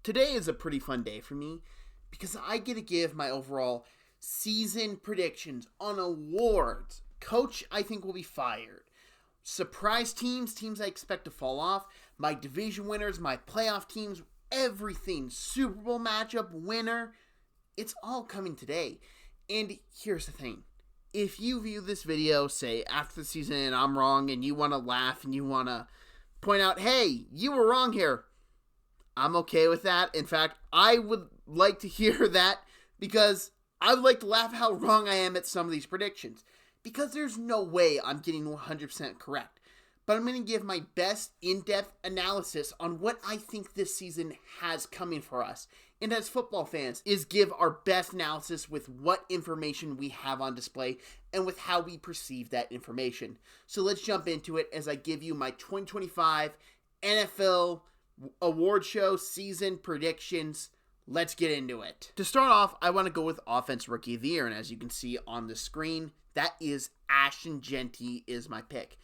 Today is a pretty fun day for me because I get to give my overall season predictions on awards. Coach, I think, will be fired. Surprise teams I expect to fall off. My division winners, my playoff teams, everything. Super Bowl matchup winner. It's all coming today. And here's the thing. If you view this video, say, after the season and I'm wrong and you want to laugh and you want to point out, hey, you were wrong here, I'm okay with that. In fact, I would like to hear that because I would like to laugh how wrong I am at some of these predictions. Because there's no way I'm getting 100% correct. But I'm going to give my best in-depth analysis on what I think this season has coming for us. And as football fans, is give our best analysis with what information we have on display and with how we perceive that information. So let's jump into it as I give you my 2025 NFL award show season predictions. Let's get into it. To start off, I want to go with Offense Rookie of the Year, and as you can see on the screen, that is Ashton Jeanty is my pick.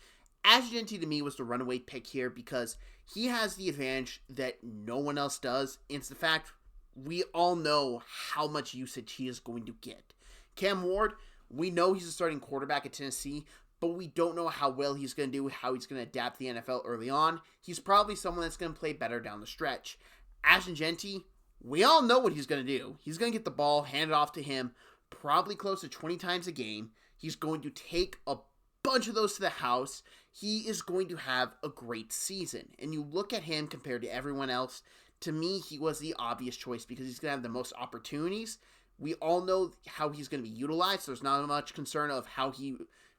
Ashton Jeanty to me was the runaway pick here because he has the advantage that no one else does. It's the fact we all know how much usage he is going to get. Cam Ward, we know he's a starting quarterback at Tennessee, but we don't know how well he's going to do, how he's going to adapt to the NFL early on. He's probably someone that's going to play better down the stretch. Ashton Jeanty, we all know what he's going to do. He's going to get the ball handed off to him probably close to 20 times a game. He's going to take a bunch of those to the house. He is going to have a great season. And you look at him compared to everyone else, to me, he was the obvious choice because he's going to have the most opportunities. We all know how he's going to be utilized, so there's not much concern of how he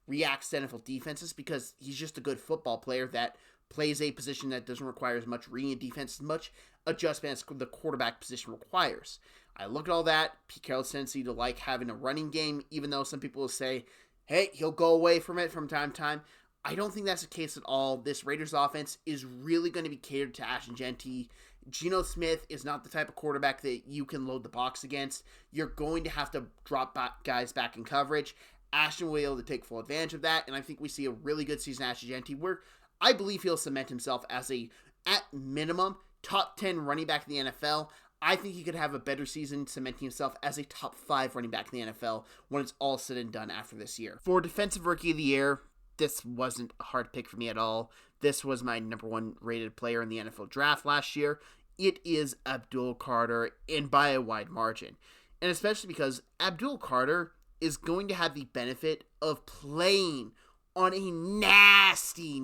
reacts to NFL defenses because he's just a good football player that plays a position that doesn't require as much reading defense, as much adjustment as the quarterback position requires. I look at all that. Pete Carroll's tendency to like having a running game, even though some people will say, hey, he'll go away from it from time to time. I don't think that's the case at all. This Raiders offense is really going to be catered to Ashton Jeanty. Geno Smith is not the type of quarterback that you can load the box against. You're going to have to drop guys back in coverage. Ashton will be able to take full advantage of that, and I think we see a really good season Ashton Jeanty where I believe he'll cement himself as a, at minimum, top 10 running back in the NFL. I think he could have a better season cementing himself as a top 5 running back in the NFL when it's all said and done after this year. For Defensive Rookie of the Year, this wasn't a hard pick for me at all. This was my number 1 rated player in the NFL draft last year. It is Abdul Carter, and by a wide margin. And especially because Abdul Carter is going to have the benefit of playing on a nasty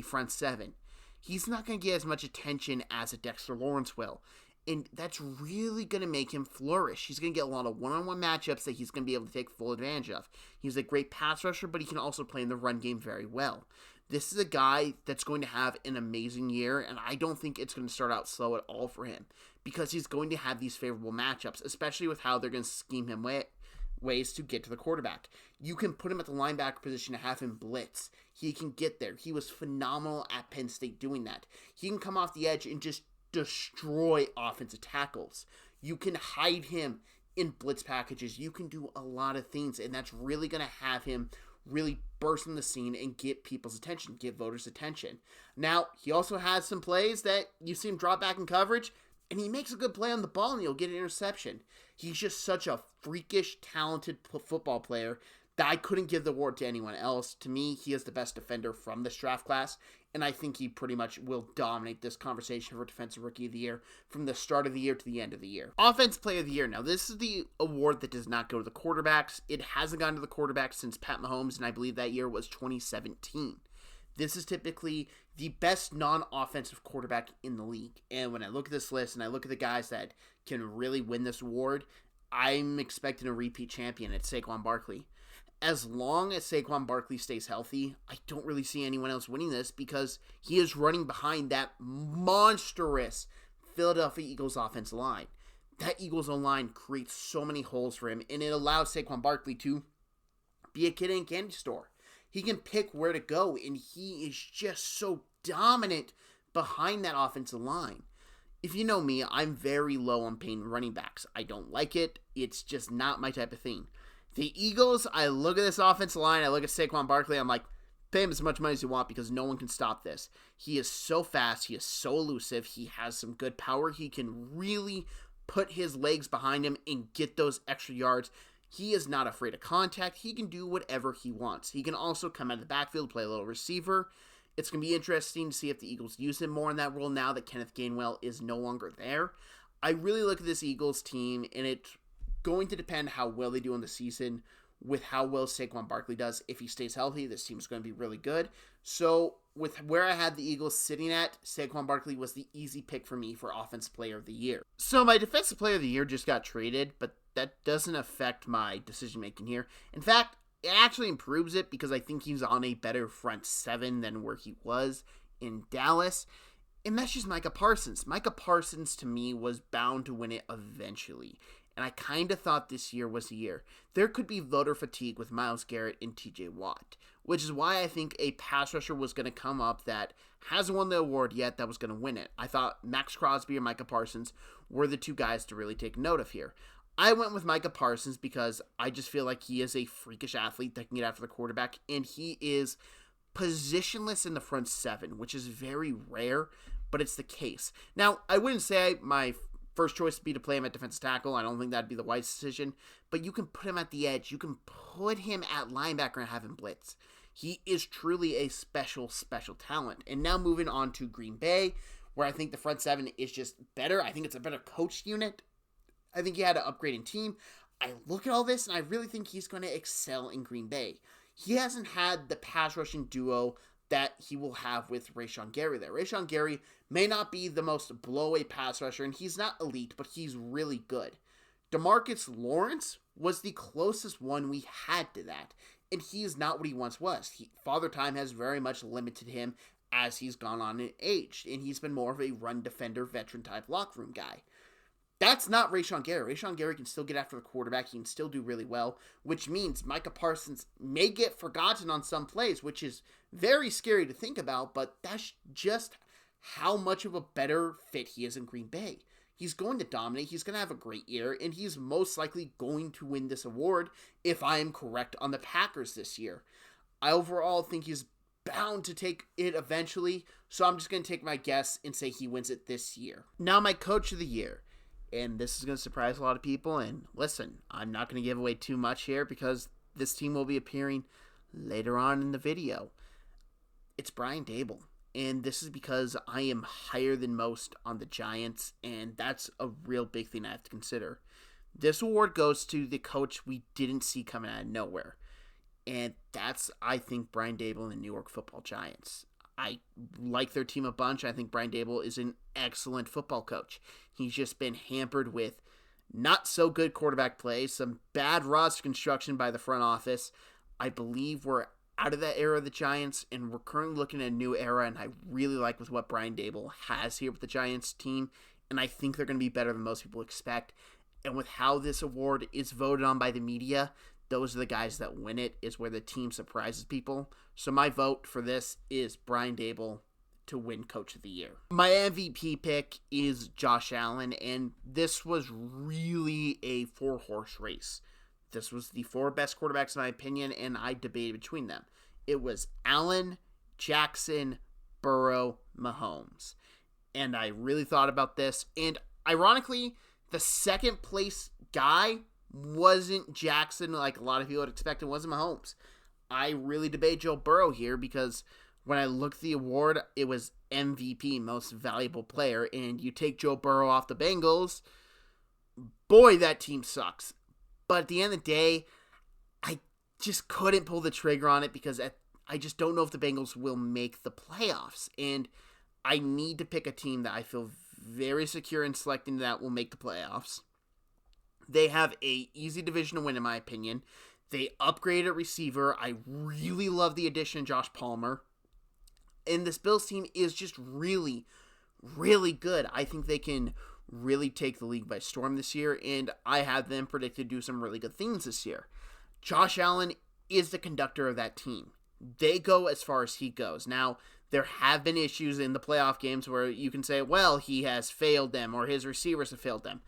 front seven. He's not going to get as much attention as a Dexter Lawrence will. And that's really going to make him flourish. He's going to get a lot of one-on-one matchups that he's going to be able to take full advantage of. He's a great pass rusher, but he can also play in the run game very well. This is a guy that's going to have an amazing year, and I don't think it's going to start out slow at all for him because he's going to have these favorable matchups, especially with how they're going to scheme him ways to get to the quarterback. You can put him at the linebacker position to have him blitz. He can get there. He was phenomenal at Penn State doing that. He can come off the edge and just destroy offensive tackles. You can hide him in blitz packages. You can do a lot of things, and that's really going to have him really burst on the scene and get people's attention, get voters' attention. Now, he also has some plays that you see him drop back in coverage, and he makes a good play on the ball, and he'll get an interception. He's just such a freakish, talented football player that I couldn't give the award to anyone else. To me, he is the best defender from this draft class, and I think he pretty much will dominate this conversation for Defensive Rookie of the Year from the start of the year to the end of the year. Offensive Player of the Year. Now, this is the award that does not go to the quarterbacks. It hasn't gone to the quarterbacks since Pat Mahomes, and I believe that year was 2017. This is typically the best non-offensive quarterback in the league. And when I look at this list and I look at the guys that can really win this award, I'm expecting a repeat champion at Saquon Barkley. As long as Saquon Barkley stays healthy, I don't really see anyone else winning this because he is running behind that monstrous Philadelphia Eagles offensive line. That Eagles line creates so many holes for him, and it allows Saquon Barkley to be a kid in a candy store. He can pick where to go, and he is just so dominant behind that offensive line. If you know me, I'm very low on paying running backs. I don't like it. It's just not my type of thing. The Eagles, I look at this offensive line, I look at Saquon Barkley, I'm like, pay him as much money as you want because no one can stop this. He is so fast. He is so elusive. He has some good power. He can really put his legs behind him and get those extra yards. He is not afraid of contact. He can do whatever he wants. He can also come out of the backfield, play a little receiver. It's going to be interesting to see if the Eagles use him more in that role now that Kenneth Gainwell is no longer there. I really look at this Eagles team, and it's going to depend how well they do in the season with how well Saquon Barkley does. If he stays healthy, this team is going to be really good. So with where I had the Eagles sitting at, Saquon Barkley was the easy pick for me for Offensive Player of the Year. So my Defensive Player of the Year just got traded, but that doesn't affect my decision-making here. In fact, it actually improves it because I think he's on a better front seven than where he was in Dallas. And that's just Micah Parsons. Micah Parsons, to me, was bound to win it eventually. And I kind of thought this year was the year. There could be voter fatigue with Myles Garrett and TJ Watt, which is why I think a pass rusher was going to come up that hasn't won the award yet that was going to win it. I thought Max Crosby or Micah Parsons were the two guys to really take note of here. I went with Micah Parsons because I just feel like he is a freakish athlete that can get after the quarterback, and he is positionless in the front seven, which is very rare, but it's the case. Now, I wouldn't say my first choice would be to play him at defensive tackle. I don't think that'd be the wise decision, but you can put him at the edge. You can put him at linebacker and have him blitz. He is truly a special talent. And now moving on to Green Bay, where I think the front seven is just better. I think it's a better coached unit. I think he had an upgrading team. I look at all this, and I really think he's going to excel in Green Bay. He hasn't had the pass rushing duo that he will have with Rashawn Gary there. Rashawn Gary may not be the most blow-away pass rusher, and he's not elite, but he's really good. DeMarcus Lawrence was the closest one we had to that, and he is not what he once was. Father Time has very much limited him as he's gone on in age, and he's been more of a run defender, veteran-type locker room guy. That's not Rashawn Gary. Rashawn Gary can still get after the quarterback. He can still do really well, which means Micah Parsons may get forgotten on some plays, which is very scary to think about, but that's just how much of a better fit he is in Green Bay. He's going to dominate. He's going to have a great year, and he's most likely going to win this award if I am correct on the Packers this year. I overall think he's bound to take it eventually, so I'm just going to take my guess and say he wins it this year. Now, my Coach of the Year. And this is going to surprise a lot of people. And listen, I'm not going to give away too much here because this team will be appearing later on in the video. It's Brian Daboll. And this is because I am higher than most on the Giants. And that's a real big thing I have to consider. This award goes to the coach we didn't see coming out of nowhere. And that's, I think, Brian Daboll and the New York Football Giants. I like their team a bunch. I think Brian Daboll is an excellent football coach. He's just been hampered with not so good quarterback play, some bad roster construction by the front office. I believe we're out of that era of the Giants, and we're currently looking at a new era, and I really like with what Brian Daboll has here with the Giants team, and I think they're going to be better than most people expect. And with how this award is voted on by the media, those are the guys that win it, is where the team surprises people. So my vote for this is Brian Daboll to win Coach of the Year. My MVP pick is Josh Allen, and this was really a four-horse race. This was the four best quarterbacks in my opinion, and I debated between them. It was Allen, Jackson, Burrow, Mahomes. And I really thought about this, and ironically, the second place guy wasn't Jackson like a lot of people would expect. It wasn't Mahomes. I really debate Joe Burrow here because when I looked at the award, it was MVP, most valuable player, and you take Joe Burrow off the Bengals, boy, that team sucks. But at the end of the day, I just couldn't pull the trigger on it because I just don't know if the Bengals will make the playoffs, and I need to pick a team that I feel very secure in selecting that will make the playoffs. They have a easy division to win, in my opinion. They upgraded a receiver. I really love the addition of Josh Palmer. And this Bills team is just really, really good. I think they can really take the league by storm this year, and I have them predicted to do some really good things this year. Josh Allen is the conductor of that team. They go as far as he goes. Now, there have been issues in the playoff games where you can say, well, he has failed them or his receivers have failed them.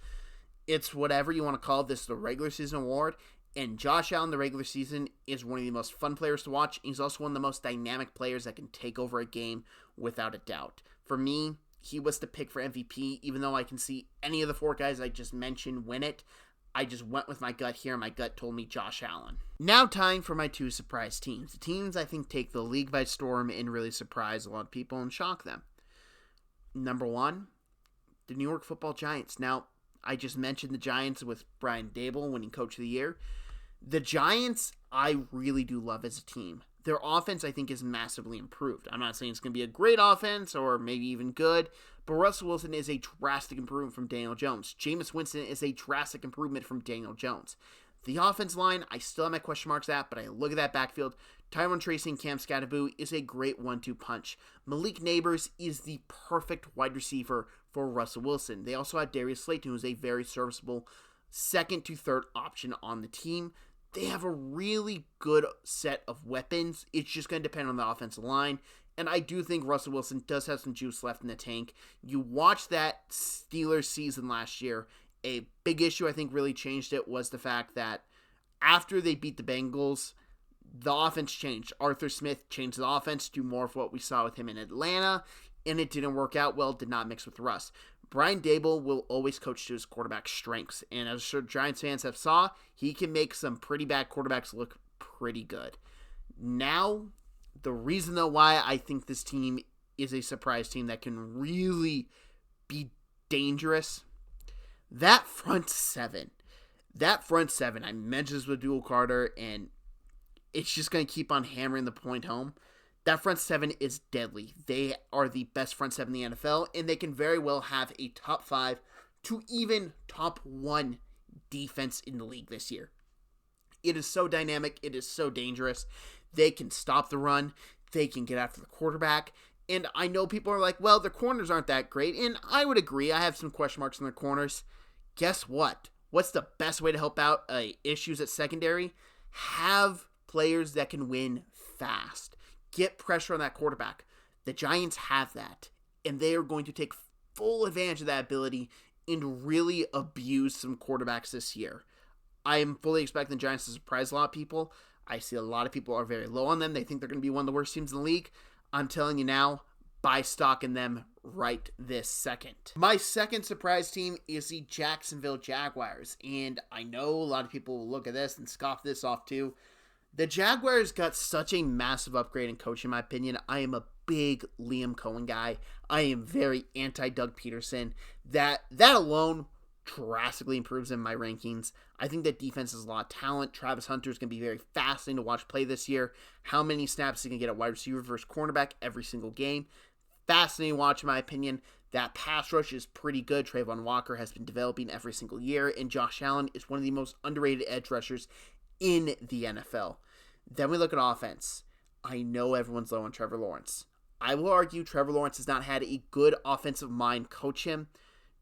It's whatever you want to call this, the regular season award, And Josh Allen, the regular season, is one of the most fun players to watch. He's also one of the most dynamic players that can take over a game without a doubt. For me, he was the pick for MVP, even though I can see any of the 4 guys I just mentioned win it. I just went with my gut here, and my gut told me Josh Allen. Now time for my 2 surprise teams. The teams I think take the league by storm and really surprise a lot of people and shock them. Number 1, the New York Football Giants. Now, I just mentioned the Giants with Brian Daboll winning Coach of the Year. The Giants, I really do love as a team. Their offense, I think, is massively improved. I'm not saying it's going to be a great offense or maybe even good, but Russell Wilson is a drastic improvement from Daniel Jones. Jameis Winston is a drastic improvement from Daniel Jones. The offense line, I still have my question marks at, but I look at that backfield. Tyrone Tracy and Cam Scatterboo is a great 1-2 punch. Malik Neighbors is the perfect wide receiver for Russell Wilson. They also have Darius Slayton, who is a very serviceable second to third option on the team. They have a really good set of weapons. It's just going to depend on the offensive line. And I do think Russell Wilson does have some juice left in the tank. You watch that Steelers season last year. A big issue I think really changed it was the fact that after they beat the Bengals, the offense changed. Arthur Smith changed the offense to more of what we saw with him in Atlanta, and it didn't work out well, did not mix with Russ. Brian Daboll will always coach to his quarterback's strengths, and as sure Giants fans have saw, he can make some pretty bad quarterbacks look pretty good. Now, the reason though why I think this team is a surprise team that can really be dangerous, that front seven, I mentioned this with Dual Carter, and it's just going to keep on hammering the point home. That front 7 is deadly. They are the best front 7 in the NFL, and they can very well have a top 5 to even top 1 defense in the league this year. It is so dynamic. It is so dangerous. They can stop the run. They can get after the quarterback. And I know people are like, well, their corners aren't that great. And I would agree. I have some question marks in their corners. Guess what? What's the best way to help out issues at secondary? Have players that can win fast. Get pressure on that quarterback. The Giants have that, and they are going to take full advantage of that ability and really abuse some quarterbacks this year. I am fully expecting the Giants to surprise a lot of people. I see a lot of people are very low on them. They think they're going to be one of the worst teams in the league. I'm telling you now, buy stock in them right this second. My second surprise team is the Jacksonville Jaguars, and I know a lot of people will look at this and scoff this off too. The Jaguars got such a massive upgrade in coaching, in my opinion. I am a big Liam Cohen guy. I am very anti-Doug Peterson. That alone drastically improves in my rankings. I think that defense has a lot of talent. Travis Hunter is going to be very fascinating to watch play this year. How many snaps he can get at wide receiver versus cornerback every single game. Fascinating to watch, in my opinion. That pass rush is pretty good. Trayvon Walker has been developing every single year, and Josh Allen is one of the most underrated edge rushers in the NFL. Then we look at offense. I know everyone's low on Trevor Lawrence. I will argue Trevor Lawrence has not had a good offensive mind coach him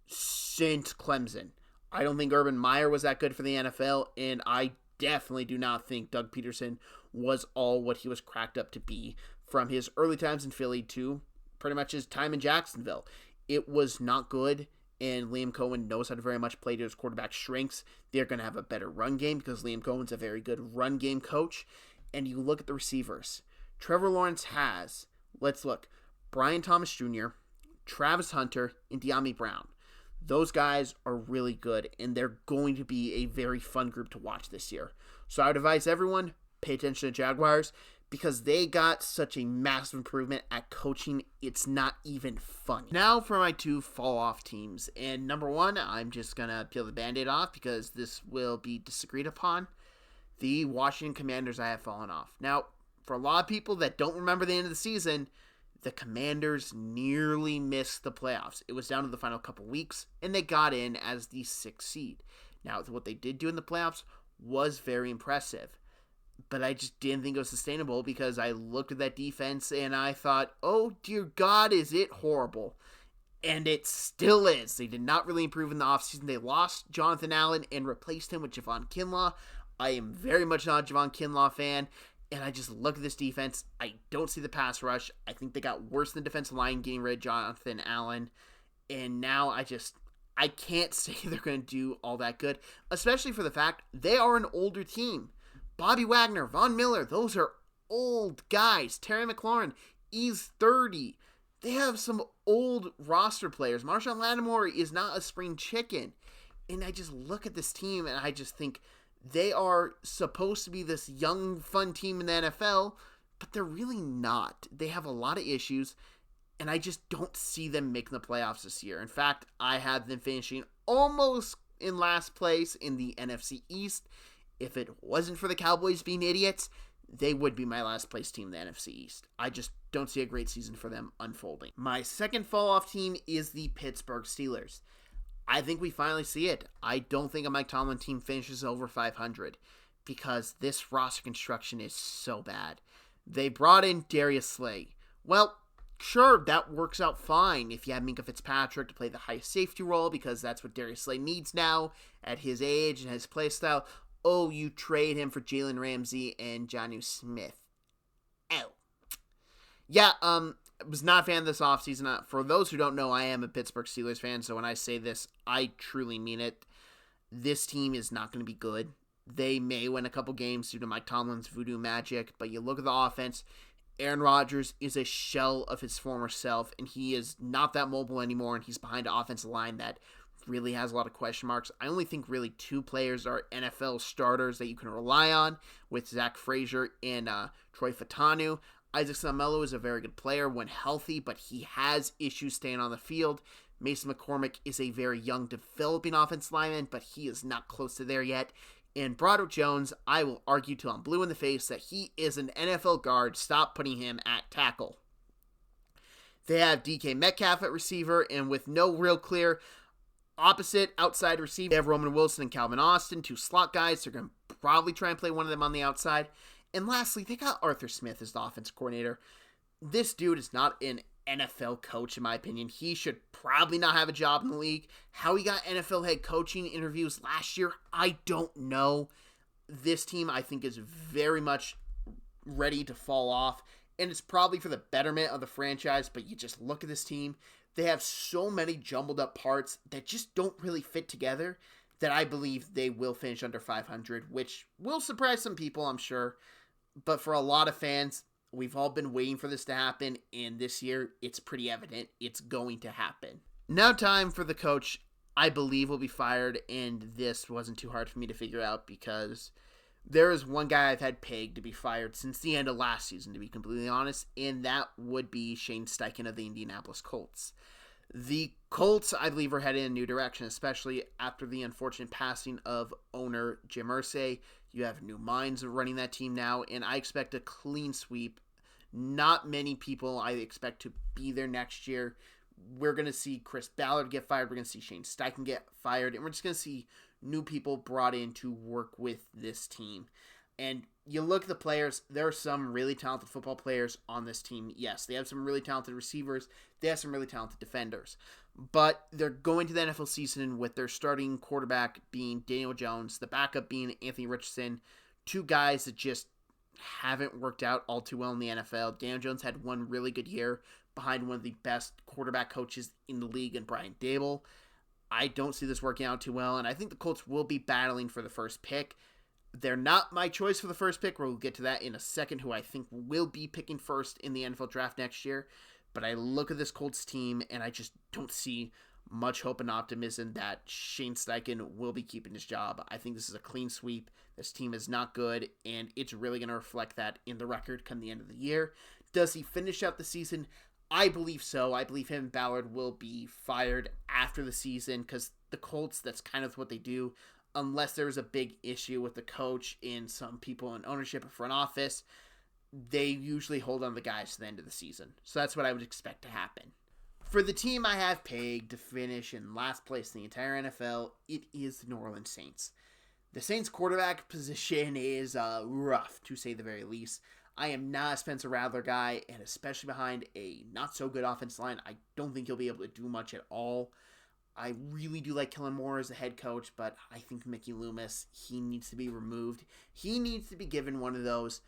since Clemson. I don't think Urban Meyer was that good for the NFL, and I definitely do not think Doug Peterson was all what he was cracked up to be from his early times in Philly to pretty much his time in Jacksonville. It was not good, and Liam Cohen knows how to very much play to his quarterback strengths. They're going to have a better run game because Liam Cohen's a very good run game coach. And you look at the receivers. Trevor Lawrence has, let's look, Brian Thomas Jr., Travis Hunter, and De'Ami Brown. Those guys are really good, and they're going to be a very fun group to watch this year. So I would advise everyone, pay attention to Jaguars, because they got such a massive improvement at coaching, it's not even funny. Now for my 2 fall-off teams. And number 1, I'm just going to peel the Band-Aid off because this will be disagreed upon. The Washington Commanders I have fallen off. Now, for a lot of people that don't remember the end of the season, the Commanders nearly missed the playoffs. It was down to the final couple weeks, and they got in as the 6th seed. Now, what they did do in the playoffs was very impressive. But I just didn't think it was sustainable because I looked at that defense and I thought, oh dear God, is it horrible? And it still is. They did not really improve in the offseason. They lost Jonathan Allen and replaced him with Javon Kinlaw. I am very much not a Javon Kinlaw fan. And I just look at this defense. I don't see the pass rush. I think they got worse than the defensive line getting rid of Jonathan Allen. And now I I can't say they're going to do all that good, especially for the fact they are an older team. Bobby Wagner, Von Miller, those are old guys. Terry McLaurin, he's 30. They have some old roster players. Marshawn Lattimore is not a spring chicken. And I just look at this team and I just think they are supposed to be this young, fun team in the NFL, but they're really not. They have a lot of issues, and I just don't see them making the playoffs this year. In fact, I have them finishing almost in last place in the NFC East. If it wasn't for the Cowboys being idiots, they would be my last place team in the NFC East. I just don't see a great season for them unfolding. My second fall-off team is the Pittsburgh Steelers. I think we finally see it. I don't think a Mike Tomlin team finishes over 500 because this roster construction is so bad. They brought in Darius Slay. Well, sure, that works out fine if you have Minkah Fitzpatrick to play the high safety role because that's what Darius Slay needs now at his age and his play style. Oh, you trade him for Jalen Ramsey and Jonnu Smith. Oh. Yeah, I was not a fan of this offseason. For those who don't know, I am a Pittsburgh Steelers fan, so when I say this, I truly mean it. This team is not going to be good. They may win a couple games due to Mike Tomlin's voodoo magic, but you look at the offense, Aaron Rodgers is a shell of his former self, and he is not that mobile anymore, and he's behind an offensive line that really has a lot of question marks. I only think really two players are NFL starters that you can rely on, with Zach Frazier and Troy Fautanu. Isaac Seumalo is a very good player when healthy, but he has issues staying on the field. Mason McCormick is a very young, developing offensive lineman, but he is not close to there yet. And Broderick Jones, I will argue till I'm blue in the face that he is an NFL guard. Stop putting him at tackle. They have DK Metcalf at receiver, and with no real clear opposite outside receiver, they have Roman Wilson and Calvin Austin, two slot guys. They're going to probably try and play one of them on the outside. And lastly, they got Arthur Smith as the offensive coordinator. This dude is not an NFL coach, in my opinion. He should probably not have a job in the league. How he got NFL head coaching interviews last year, I don't know. This team, I think, is very much ready to fall off. And it's probably for the betterment of the franchise, but you just look at this team. They have so many jumbled up parts that just don't really fit together that I believe they will finish under 500, which will surprise some people, I'm sure. But for a lot of fans, we've all been waiting for this to happen, and this year, it's pretty evident it's going to happen. Now time for the coach I believe will be fired, and this wasn't too hard for me to figure out because there is one guy I've had pegged to be fired since the end of last season, to be completely honest, and that would be Shane Steichen of the Indianapolis Colts. The Colts, I believe, are headed in a new direction, especially after the unfortunate passing of owner Jim Irsay. You have new minds running that team now, and I expect a clean sweep. Not many people I expect to be there next year. We're going to see Chris Ballard get fired. We're going to see Shane Steichen get fired, and we're just going to see new people brought in to work with this team. And you look at the players, there are some really talented football players on this team. Yes, they have some really talented receivers. They have some really talented defenders. But they're going to the NFL season with their starting quarterback being Daniel Jones, the backup being Anthony Richardson, two guys that just haven't worked out all too well in the NFL. Daniel Jones had one really good year behind one of the best quarterback coaches in the league in Brian Daboll. I don't see this working out too well, and I think the Colts will be battling for the first pick. They're not my choice for the first pick. We'll get to that in a second, who I think will be picking first in the NFL draft next year. But I look at this Colts team, and I just don't see much hope and optimism that Shane Steichen will be keeping his job. I think this is a clean sweep. This team is not good, and it's really going to reflect that in the record come the end of the year. Does he finish out the season? I believe so. I believe him and Ballard will be fired after the season because the Colts, that's kind of what they do. Unless there's a big issue with the coach and some people in ownership or front office, they usually hold on the guys to the end of the season. So that's what I would expect to happen. For the team I have pegged to finish in last place in the entire NFL, it is the New Orleans Saints. The Saints quarterback position is rough, to say the very least. I am not a Spencer Rattler guy, and especially behind a not-so-good offensive line, I don't think he'll be able to do much at all. I really do like Kellen Moore as the head coach, but I think Mickey Loomis, he needs to be removed. He needs to be given one of those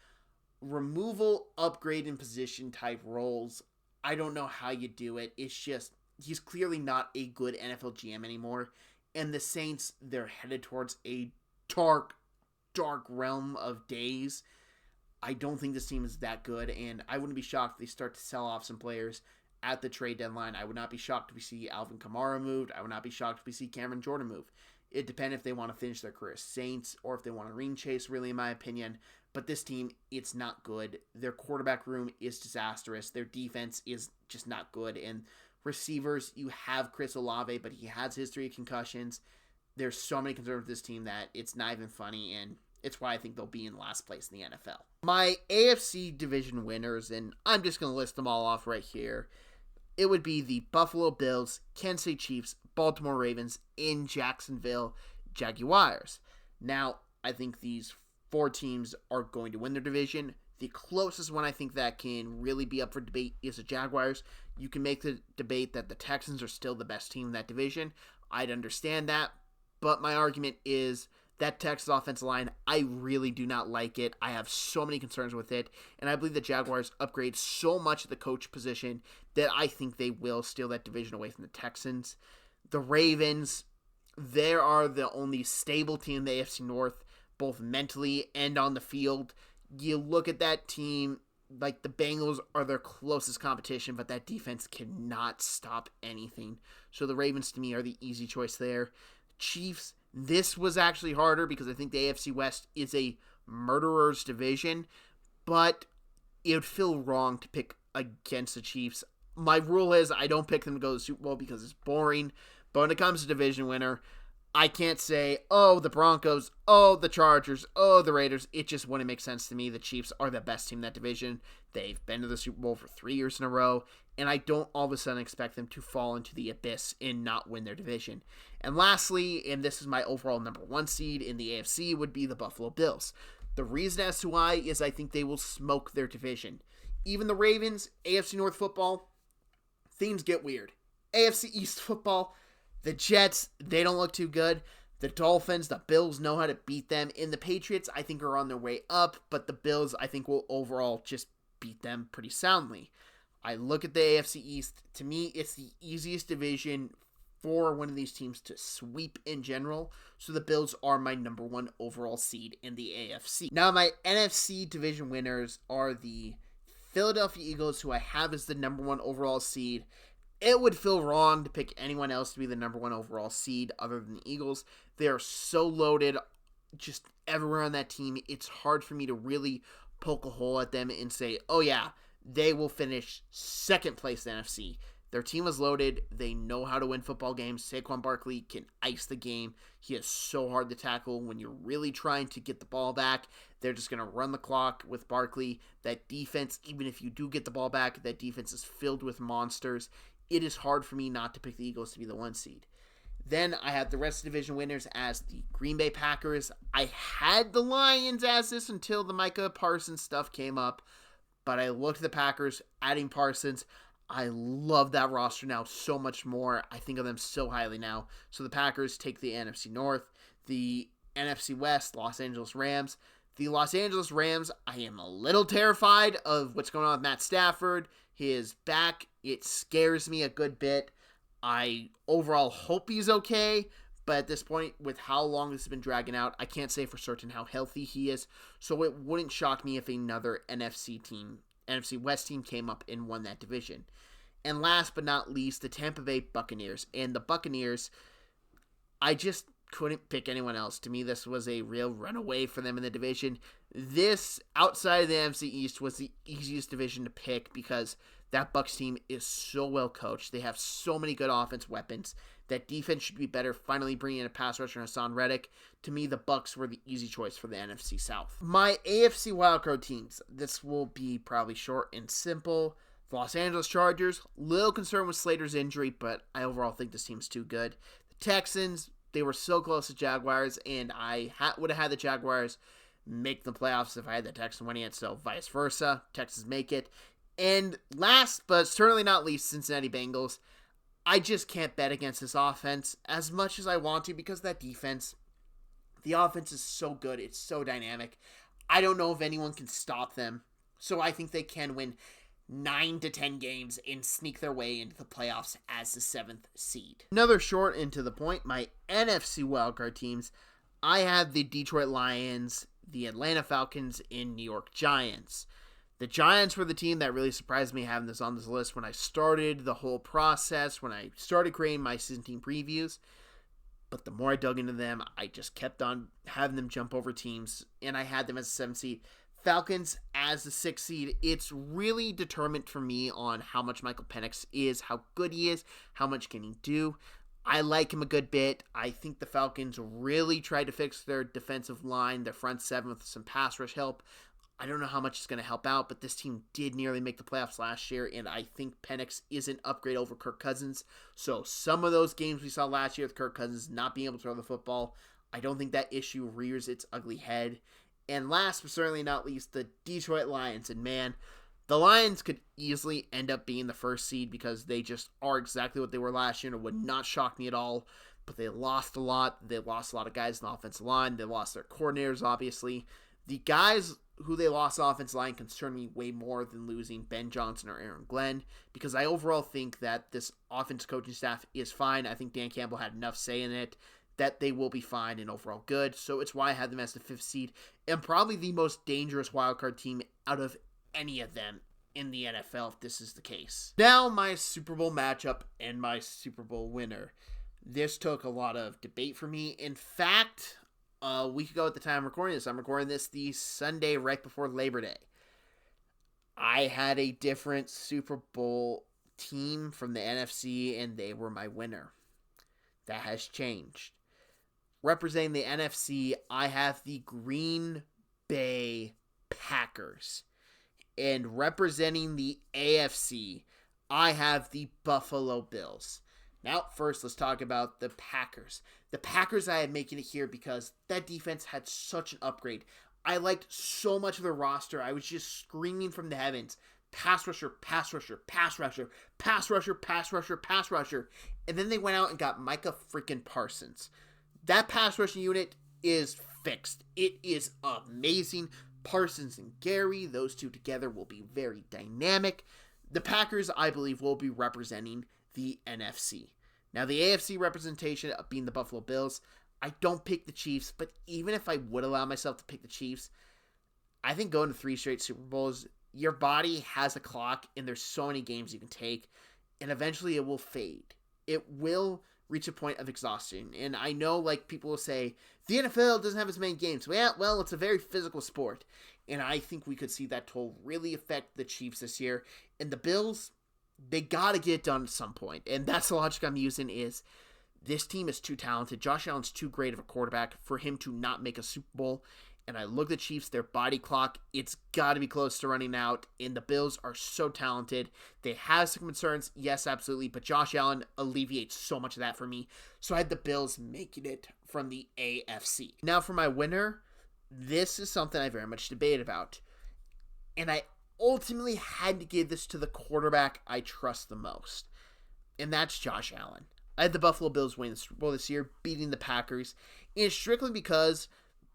removal, upgrade, and position type roles. I don't know how you do it. It's just, he's clearly not a good NFL GM anymore. And the Saints, they're headed towards a dark, dark realm of days. I don't think this team is that good, and I wouldn't be shocked if they start to sell off some players at the trade deadline. I would not be shocked if we see Alvin Kamara moved. I would not be shocked if we see Cameron Jordan move. It depends if they want to finish their career as Saints or if they want to ring chase, really, in my opinion. But this team, it's not good. Their quarterback room is disastrous. Their defense is just not good. And receivers, you have Chris Olave, but he has history of concussions. There's so many concerns with this team that it's not even funny, and it's why I think they'll be in last place in the NFL. My AFC division winners, and I'm just going to list them all off right here. It would be the Buffalo Bills, Kansas City Chiefs, Baltimore Ravens, and Jacksonville Jaguars. Now, I think these 4 teams are going to win their division. The closest one I think that can really be up for debate is the Jaguars. You can make the debate that the Texans are still the best team in that division. I'd understand that, but my argument is that Texas offensive line, I really do not like it. I have so many concerns with it, and I believe the Jaguars upgrade so much at the coach position that I think they will steal that division away from the Texans. The Ravens, they are the only stable team in the AFC North, both mentally and on the field. You look at that team, like the Bengals are their closest competition, but that defense cannot stop anything. So the Ravens, to me, are the easy choice there. Chiefs, this was actually harder because I think the AFC West is a murderer's division, but it would feel wrong to pick against the Chiefs. My rule is I don't pick them to go to the Super Bowl because it's boring, but when it comes to division winner, I can't say, oh, the Broncos, oh, the Chargers, oh, the Raiders. It just wouldn't make sense to me. The Chiefs are the best team in that division. They've been to the Super Bowl for 3 years in a row, and I don't all of a sudden expect them to fall into the abyss and not win their division. And lastly, and this is my overall number 1 seed in the AFC, would be the Buffalo Bills. The reason as to why is I think they will smoke their division. Even the Ravens, AFC North football, things get weird. AFC East football, the Jets, they don't look too good. The Dolphins, the Bills know how to beat them. And the Patriots, I think, are on their way up. But the Bills, I think, will overall just beat them pretty soundly. I look at the AFC East. To me, it's the easiest division for one of these teams to sweep in general. So the Bills are my number 1 overall seed in the AFC. Now, my NFC division winners are the Philadelphia Eagles, who I have as the number 1 overall seed. It would feel wrong to pick anyone else to be the number 1 overall seed other than the Eagles. They are so loaded just everywhere on that team. It's hard for me to really poke a hole at them and say, oh yeah, they will finish second place in the NFC. Their team is loaded. They know how to win football games. Saquon Barkley can ice the game. He is so hard to tackle when you're really trying to get the ball back. They're just going to run the clock with Barkley. That defense, even if you do get the ball back, that defense is filled with monsters. It is hard for me not to pick the Eagles to be the 1 seed. Then I have the rest of the division winners as the Green Bay Packers. I had the Lions as this until the Micah Parsons stuff came up, but I looked at the Packers, adding Parsons. I love that roster now so much more. I think of them so highly now. So the Packers take the NFC North. The NFC West, Los Angeles Rams. The Los Angeles Rams, I am a little terrified of what's going on with Matt Stafford. His back, it scares me a good bit. I overall hope he's okay, but at this point, with how long this has been dragging out, I can't say for certain how healthy he is. So it wouldn't shock me if another NFC West team came up and won that division. And last but not least, the Tampa Bay Buccaneers. And the Buccaneers, I just couldn't pick anyone else. To me, this was a real runaway for them in the division. This, outside of the NFC East, was the easiest division to pick because that Bucs team is so well coached. They have so many good offense weapons. That defense should be better. Finally bringing in a pass rusher, Hassan Reddick. To me, the Bucs were the easy choice for the NFC South. My AFC wildcard teams. This will be probably short and simple. The Los Angeles Chargers. Little concerned with Slater's injury, but I overall think this team's too good. The Texans. They were so close to Jaguars, and I would have had the Jaguars make the playoffs if I had the Texans winning it, so vice versa. Texans make it. And last, but certainly not least, Cincinnati Bengals. I just can't bet against this offense as much as I want to because that defense, the offense is so good. It's so dynamic. I don't know if anyone can stop them, so I think they can win 9 to 10 games and sneak their way into the playoffs as the 7th seed. Another short and to the point, my NFC wildcard teams, I have the Detroit Lions, the Atlanta Falcons, and New York Giants. The Giants were the team that really surprised me having this on this list when I started the whole process, when I started creating my season team previews. But the more I dug into them, I just kept on having them jump over teams, and I had them as a 7th seed. Falcons as the 6th seed, it's really determined for me on how much Michael Penix is, how good he is, how much can he do. I like him a good bit. I think the Falcons really tried to fix their defensive line, their front seven with some pass rush help. I don't know how much it's going to help out, but this team did nearly make the playoffs last year, and I think Penix is an upgrade over Kirk Cousins. So some of those games we saw last year with Kirk Cousins not being able to throw the football, I don't think that issue rears its ugly head. And last but certainly not least, the Detroit Lions. And man, the Lions could easily end up being the 1st seed because they just are exactly what they were last year, and it would not shock me at all. But they lost a lot. They lost a lot of guys in the offensive line. They lost their coordinators, obviously. The guys who they lost offensive line concern me way more than losing Ben Johnson or Aaron Glenn, because I overall think that this offense coaching staff is fine. I think Dan Campbell had enough say in it that they will be fine and overall good. So it's why I had them as the 5th seed and probably the most dangerous wildcard team out of any of them in the NFL if this is the case. Now my Super Bowl matchup and my Super Bowl winner. This took a lot of debate for me. In fact, a week ago at the time I'm recording this, I'm recording this the Sunday right before Labor Day. I had a different Super Bowl team from the NFC, and they were my winner. That has changed. Representing the NFC, I have the Green Bay Packers. And representing the AFC, I have the Buffalo Bills. Now, first, let's talk about the Packers. The Packers, I am making it here because that defense had such an upgrade. I liked so much of the roster. I was just screaming from the heavens. Pass rusher, pass rusher, pass rusher, pass rusher, pass rusher, pass rusher. And then they went out and got Micah freaking Parsons. That pass rushing unit is fixed. It is amazing. Parsons and Gary, those two together will be very dynamic. The Packers, I believe, will be representing the NFC. Now, the AFC representation of being the Buffalo Bills, I don't pick the Chiefs, but even if I would allow myself to pick the Chiefs, I think going to 3 straight Super Bowls, your body has a clock, and there's so many games you can take, and eventually it will fade. It will reach a point of exhaustion, and I know, like, people will say, the NFL doesn't have as many games. Well, it's a very physical sport, and I think we could see that toll really affect the Chiefs this year, and the Bills, they got to get it done at some point, and that's the logic I'm using is this team is too talented. Josh Allen's too great of a quarterback for him to not make a Super Bowl, and I look at the Chiefs, their body clock, it's got to be close to running out, and the Bills are so talented. They have some concerns, yes, absolutely, but Josh Allen alleviates so much of that for me, so I had the Bills making it from the AFC. Now for my winner, this is something I very much debate about, and I ultimately had to give this to the quarterback I trust the most, and that's Josh Allen. I had the Buffalo Bills win the Super Bowl this year, beating the Packers, and it's strictly because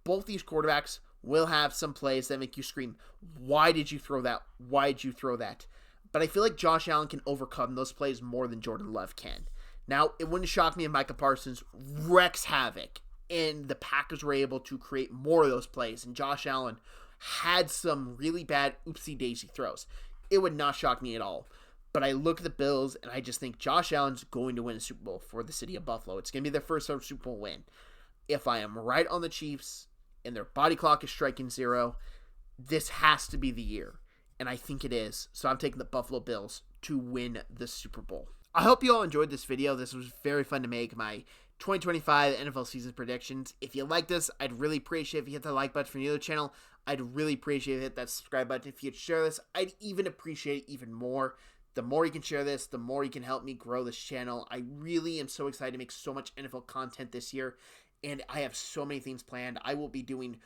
both these quarterbacks will have some plays that make you scream, why did you throw that? Why did you throw that? But I feel like Josh Allen can overcome those plays more than Jordan Love can. Now, it wouldn't shock me if Micah Parsons wrecks havoc, and the Packers were able to create more of those plays, and Josh Allen had some really bad oopsie-daisy throws. It would not shock me at all. But I look at the Bills, and I just think Josh Allen's going to win a Super Bowl for the city of Buffalo. It's going to be their first ever Super Bowl win. If I am right on the Chiefs, and their body clock is striking 0, this has to be the year. And I think it is. So I'm taking the Buffalo Bills to win the Super Bowl. I hope you all enjoyed this video. This was very fun to make. My 2025 NFL season predictions. If you like this, I'd really appreciate if you hit the like button for the other channel. I'd really appreciate if you hit that subscribe button. If you'd share this, I'd even appreciate it even more. The more you can share this, the more you can help me grow this channel. I really am so excited to make so much NFL content this year, and I have so many things planned. I will be doing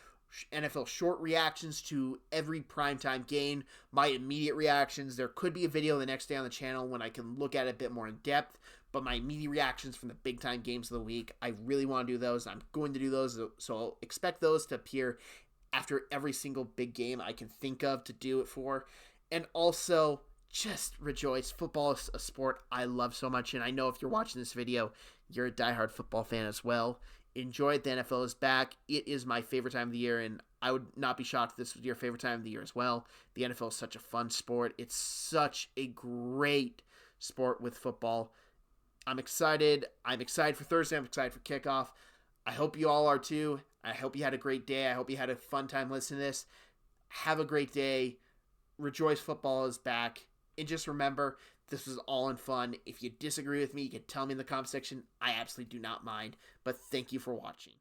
NFL short reactions to every primetime game, my immediate reactions. There could be a video the next day on the channel when I can look at it a bit more in depth, but my immediate reactions from the big-time games of the week, I really want to do those. I'm going to do those, so I'll expect those to appear after every single big game I can think of to do it for. And also, just rejoice. Football is a sport I love so much, and I know if you're watching this video, you're a diehard football fan as well. Enjoy it. The NFL is back. It is my favorite time of the year, and I would not be shocked if this was your favorite time of the year as well. The NFL is such a fun sport. It's such a great sport with football. I'm excited. I'm excited for Thursday. I'm excited for kickoff. I hope you all are too. I hope you had a great day. I hope you had a fun time listening to this. Have a great day. Rejoice, football is back. And just remember, this was all in fun. If you disagree with me, you can tell me in the comment section. I absolutely do not mind. But thank you for watching.